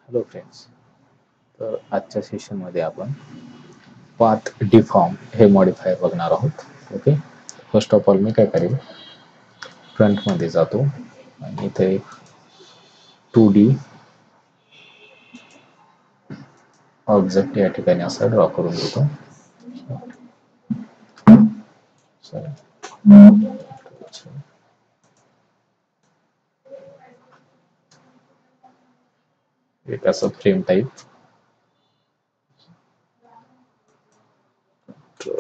Hello friends. तर आजच्या सेशनमध्ये आपण पाथ डिफॉर्म हे मॉडिफायर बघणार आहोत. ओके, फर्स्ट ऑफ ऑल मी काय करेल, फ्रंटमध्ये जातो आणि इथे एक 2D ऑब्जेक्ट या ठिकाणी असा ड्रॉ करून घेतो. एक असं frame type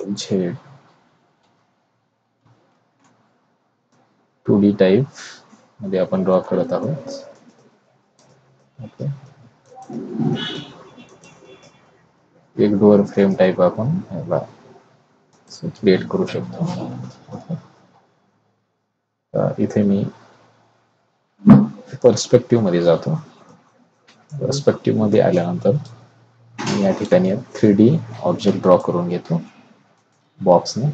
Z 2D type मध्ये आपण ड्रॉ करत आहोत. ओके, एक डोअर फ्रेम टाईप आपण याला क्रिएट करू शकतो. इथे मी पर्स्पेक्टिव्ह मध्ये जातो. पर्स्पेक्टिव्ह मध्ये आल्यानंतर मी या ठिकाणी 3D ऑब्जेक्ट ड्रॉ करून घेतो बॉक्सने.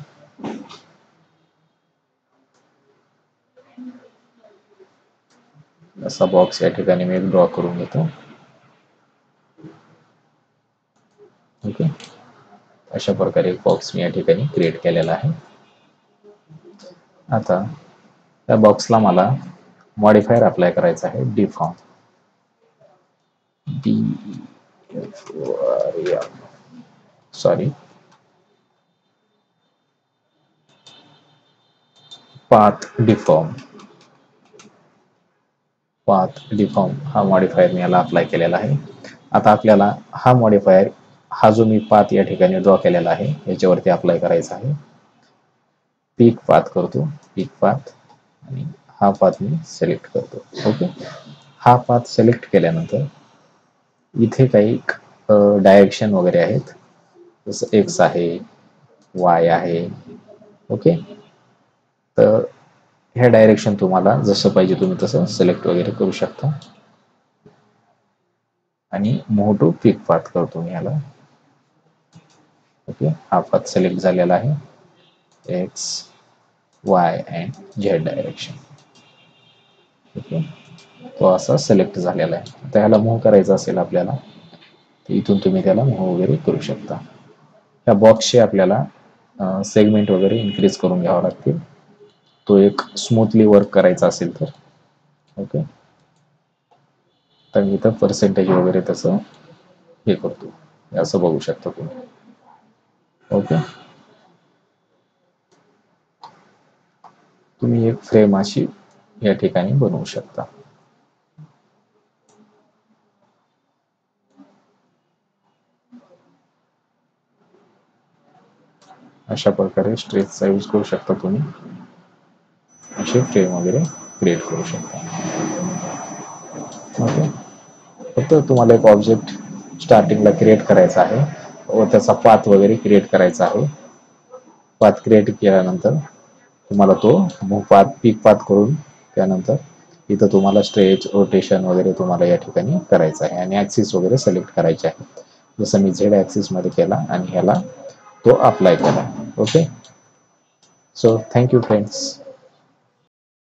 असा बॉक्स या ठिकाणी मी ड्रॉ करून घेतो. ओके, अशा प्रकारे एक बॉक्स मी या ठिकाणी क्रिएट केलेला आहे. आता त्या बॉक्सला मला मॉडिफायर अप्लाय करायचा आहे, डिफॉर्म. पाथ डिफॉर्म हा मॉडिफायर मी याला अप्लाय केलेला आहे. आता आपल्याला हा मॉडिफायर, हा जो मी पाथ या ठिकाणी ड्रॉ केलेला आहे याच्यावरती अप्लाय करायचा आहे. पीक पाथ करतो, पीक पाथ, आणि हा पाथ मी सिलेक्ट करतो. ओके, हा पाथ सिलेक्ट केल्यानंतर इथे काही डायरेक्शन वगैरे आहेत, जसं एक्स आहे, वाय आहे. ओके, तर ह्या डायरेक्शन तुम्हाला जसं पाहिजे तुम्ही तसं सिलेक्ट वगैरे करू शकता. आणि मूव्ह टू पीक पाथ करतो मी याला. ओके, हा पाथ सिलेक्ट झालेला आहे, x, Y and Z direction. Okay, तो असा सिलेक्ट झालेला आहे. आता ह्याला मूव्ह करायचं असेल आपल्याला, तर इथून तुम्ही त्याला मूव्ह वगैरे करू शकता. त्या बॉक्सचे आपल्याला सेगमेंट वगैरे इन्क्रीज करून घ्यावा लागतील, तो एक स्मूथली वर्क करायचा असेल तर. ओके, तर मी इथं पर्सेंटेज वगैरे तसं हे करतो, असं बघू शकता तुम्ही. ओके, तुम्ही एक फ्रेम अशी या ठिकाणी बनवू शकता. अशा प्रकारे स्ट्रेचचा यूज करू शकता तुम्ही, असे फ्रेम वगैरे क्रिएट करू शकता. ओके, फक्त तुम्हाला एक ऑब्जेक्ट स्टार्टिंगला क्रिएट करायचा आहे व त्याचा पाथ वगैरे क्रिएट करायचा आहे. पाथ क्रिएट केल्यानंतर तुम्हाला तो पीक पाथ करून त्यानंतर इथं तुम्हाला स्ट्रेच, रोटेशन वगैरे तुम्हाला या ठिकाणी करायचं आहे आणि ॲक्सिस वगैरे सिलेक्ट करायचे आहे. जसं मी झेड ॲक्सिसमध्ये केला आणि ह्याला तो अप्लाय केला. Okay, so thank you friends.